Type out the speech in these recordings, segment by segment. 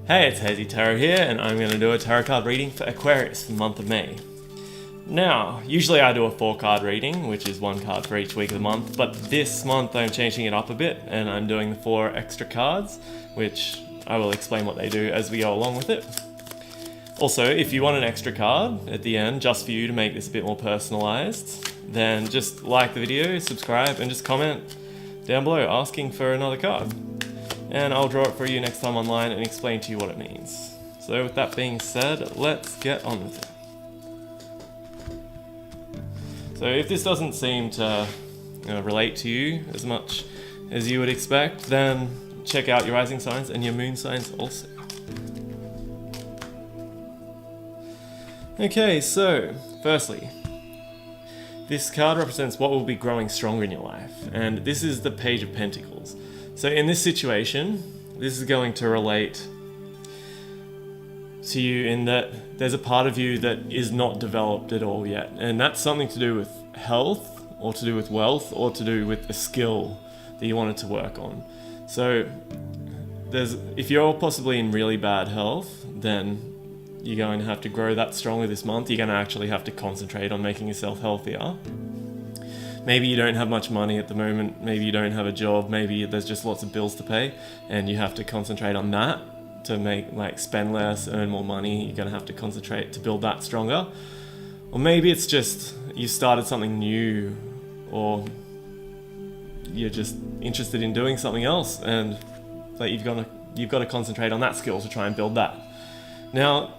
Hey, it's Hazy Tarot here, and I'm going to do a tarot card reading for Aquarius for the month of May. Now, usually I do a 4-card reading, which is 1 card for each week of the month, but this month I'm changing it up a bit, and I'm doing the 4 extra cards, which I will explain what they do as we go along with it. Also, if you want an extra card at the end, just for you to make this a bit more personalized, then just like the video, subscribe, and just comment down below asking for another card. And I'll draw it for you next time online and explain to you what it means. So with that being said, let's get on with it. So if this doesn't seem to relate to you as much as you would expect, then check out your rising signs and your moon signs also. Okay, so firstly, this card represents what will be growing stronger in your life, and this is the Page of Pentacles. So in this situation, this is going to relate to you in that there's a part of you that is not developed at all yet, and that's something to do with health, or to do with wealth, or to do with a skill that you wanted to work on. So if you're possibly in really bad health, then you're going to have to grow that stronger this month. You're going to actually have to concentrate on making yourself healthier. Maybe you don't have much money at the moment, maybe you don't have a job, maybe there's just lots of bills to pay and you have to concentrate on that to spend less, earn more money. You're going to have to concentrate to build that stronger. Or maybe it's just you started something new, or you're just interested in doing something else and you've got to concentrate on that skill to try and build that. Now,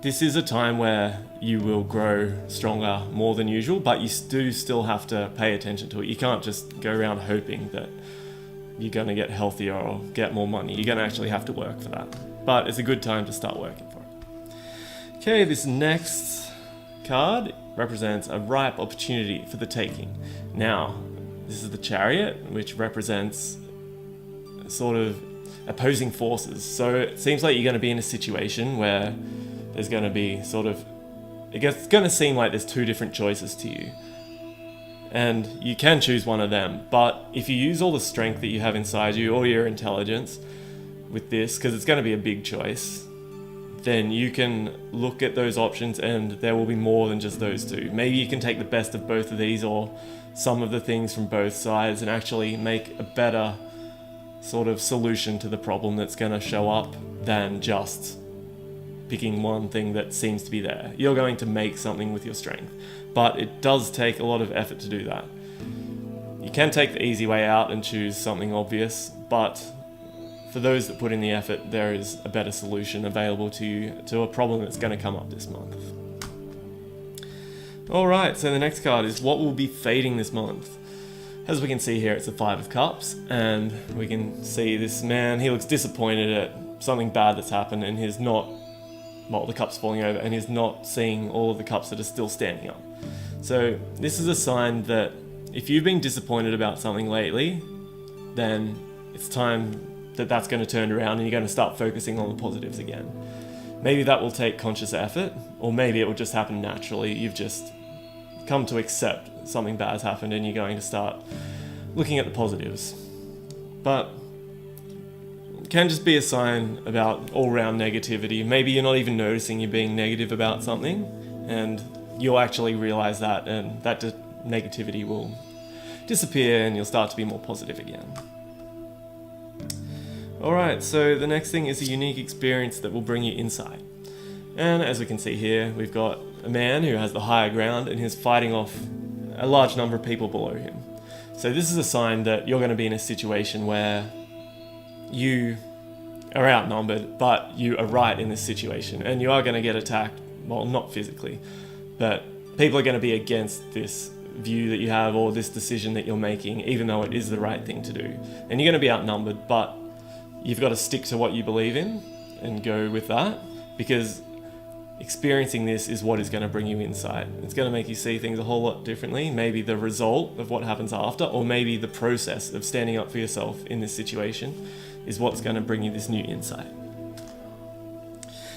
this is a time where you will grow stronger more than usual, but you do still have to pay attention to it. You can't just go around hoping that you're going to get healthier or get more money. You're going to actually have to work for that. But it's a good time to start working for it. Okay, this next card represents a ripe opportunity for the taking. Now, this is the Chariot, which represents sort of opposing forces. So it seems like you're going to be in a situation where there's going to be it's going to seem like there's 2 different choices to you. And you can choose one of them, but if you use all the strength that you have inside you, or your intelligence with this, because it's going to be a big choice, then you can look at those options and there will be more than just those 2. Maybe you can take the best of both of these, or some of the things from both sides, and actually make a better sort of solution to the problem that's going to show up than just picking one thing that seems to be there. You're going to make something with your strength, but it does take a lot of effort to do that. You can take the easy way out and choose something obvious, but for those that put in the effort, there is a better solution available to you to a problem that's going to come up this month. Alright, so the next card is what will be fading this month. As we can see here, it's the 5 of Cups, and we can see this man, he looks disappointed at something bad that's happened, and he's not, the cup's falling over, and he's not seeing all of the cups that are still standing up. So this is a sign that if you've been disappointed about something lately, then it's time that that's going to turn around and you're going to start focusing on the positives again. Maybe that will take conscious effort, or maybe it will just happen naturally. You've just come to accept something bad has happened and you're going to start looking at the positives. But it can just be a sign about all-round negativity. Maybe you're not even noticing you're being negative about something, and you'll actually realize that, and that negativity will disappear and you'll start to be more positive again. Alright, so the next thing is a unique experience that will bring you insight. And as we can see here, we've got a man who has the higher ground and he's fighting off a large number of people below him. So this is a sign that you're going to be in a situation where you are outnumbered, but you are right in this situation, and you are going to get attacked. Well, not physically, but people are going to be against this view that you have, or this decision that you're making, even though it is the right thing to do. And you're going to be outnumbered, but you've got to stick to what you believe in and go with that, because experiencing this is what is going to bring you insight. It's going to make you see things a whole lot differently. Maybe the result of what happens after, or maybe the process of standing up for yourself in this situation is what's going to bring you this new insight.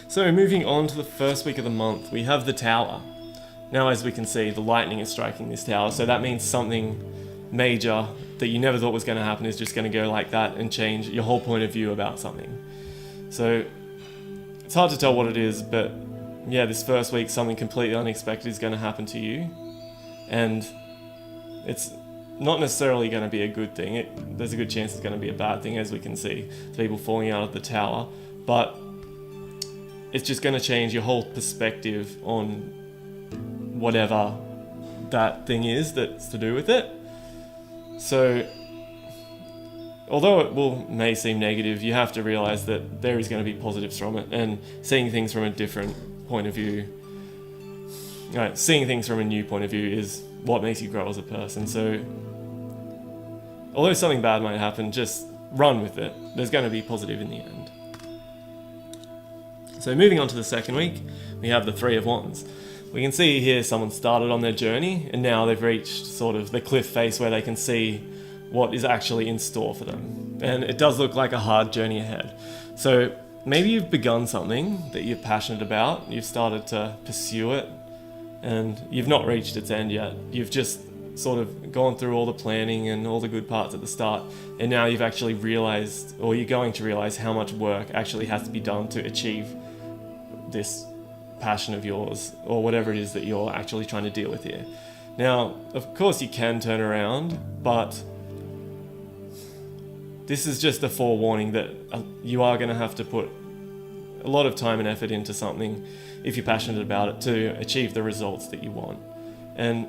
So moving on to the first week of the month, we have the Tower. Now, as we can see, the lightning is striking this tower, so that means something major that you never thought was going to happen is just going to go like that and change your whole point of view about something. So it's hard to tell what it is, but yeah, this first week something completely unexpected is going to happen to you, and it's not necessarily going to be a good thing. There's a good chance it's going to be a bad thing, as we can see, people falling out of the tower, but it's just going to change your whole perspective on whatever that thing is that's to do with it. So although it may seem negative, you have to realize that there is going to be positives from it, and seeing things from a different point of view, seeing things from a new point of view is what makes you grow as a person. So although something bad might happen, just run with it. There's going to be positive in the end. So moving on to the second week, we have the Three of Wands. We can see here someone started on their journey, and now they've reached sort of the cliff face where they can see what is actually in store for them. And it does look like a hard journey ahead. So maybe you've begun something that you're passionate about, you've started to pursue it, and you've not reached its end yet. You've just sort of gone through all the planning and all the good parts at the start, and now you've actually realized, or you're going to realize, how much work actually has to be done to achieve this passion of yours, or whatever it is that you're actually trying to deal with here. Now, of course you can turn around, but this is just a forewarning that you are going to have to put a lot of time and effort into something, if you're passionate about it, to achieve the results that you want. And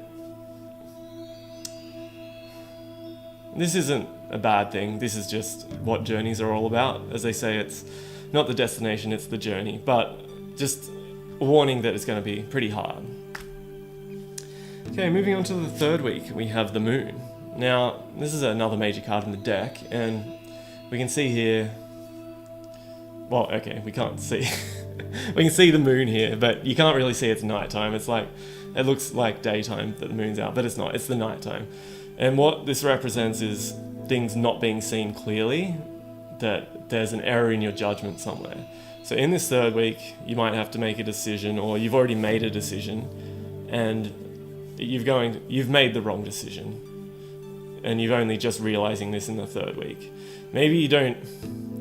this isn't a bad thing. This is just what journeys are all about. As they say, it's not the destination, it's the journey. But just a warning that it's going to be pretty hard. Okay, moving on to the third week, we have the Moon. Now, this is another major card in the deck, and we can see here, well, okay, we can't see. We can see the moon here, but you can't really see it's nighttime. It's like, it looks like daytime that the moon's out, but it's not, it's the nighttime. And what this represents is things not being seen clearly, that there's an error in your judgment somewhere. So in this third week, you might have to make a decision, or you've already made a decision, and you've made the wrong decision, and you're only just realizing this in the third week. Maybe you don't,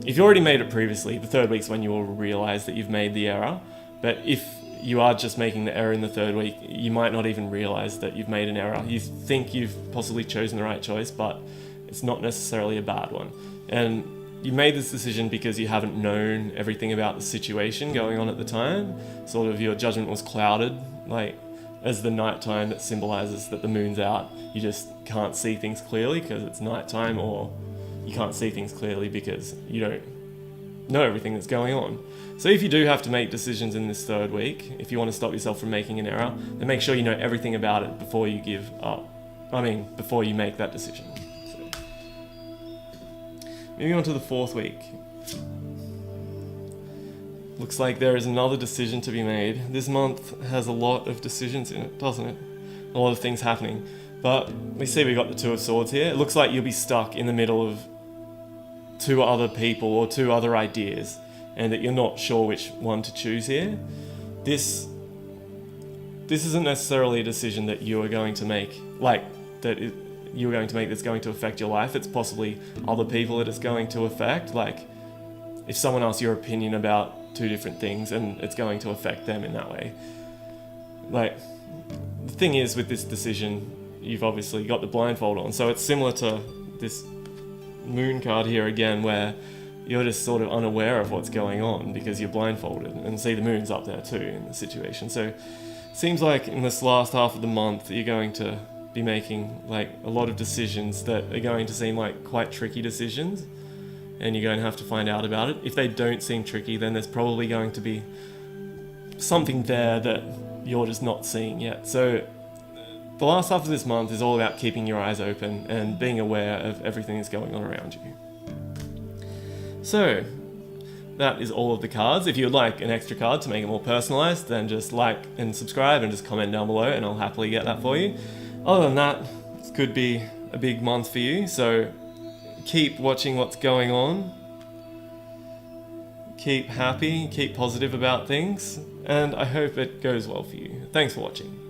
if you already made it previously, the third week's when you will realize that you've made the error. But if you are just making the error in the third week, you might not even realize that you've made an error. You think you've possibly chosen the right choice, but it's not necessarily a bad one. And you made this decision because you haven't known everything about the situation going on at the time. Sort of your judgment was clouded, like as the nighttime that symbolizes that the moon's out. You just can't see things clearly because it's nighttime, or you can't see things clearly because you don't know everything that's going on. So if you do have to make decisions in this third week, if you want to stop yourself from making an error, then make sure you know everything about it before you give up. Before you make that decision. So, moving on to the fourth week. Looks like there is another decision to be made. This month has a lot of decisions in it, doesn't it? A lot of things happening. But we see we got the Two of Swords here. It looks like you'll be stuck in the middle of two other people or two other ideas, and that you're not sure which one to choose here. This isn't necessarily a decision that you are going to make, you're going to make that's going to affect your life. It's possibly other people that it's going to affect. Like, if someone asks your opinion about two different things, and it's going to affect them in that way. Like, the thing is with this decision, you've obviously got the blindfold on, so it's similar to this moon card here again, where you're just sort of unaware of what's going on because you're blindfolded, and see the moon's up there too in the situation. So it seems like in this last half of the month you're going to be making like a lot of decisions that are going to seem like quite tricky decisions, and you're going to have to find out about it. If they don't seem tricky, then there's probably going to be something there that you're just not seeing yet. So the last half of this month is all about keeping your eyes open and being aware of everything that's going on around you. So that is all of the cards. If you would like an extra card to make it more personalized, then just like and subscribe and just comment down below, and I'll happily get that for you. Other than that, it could be a big month for you, so keep watching what's going on. Keep happy, keep positive about things, and I hope it goes well for you. Thanks for watching.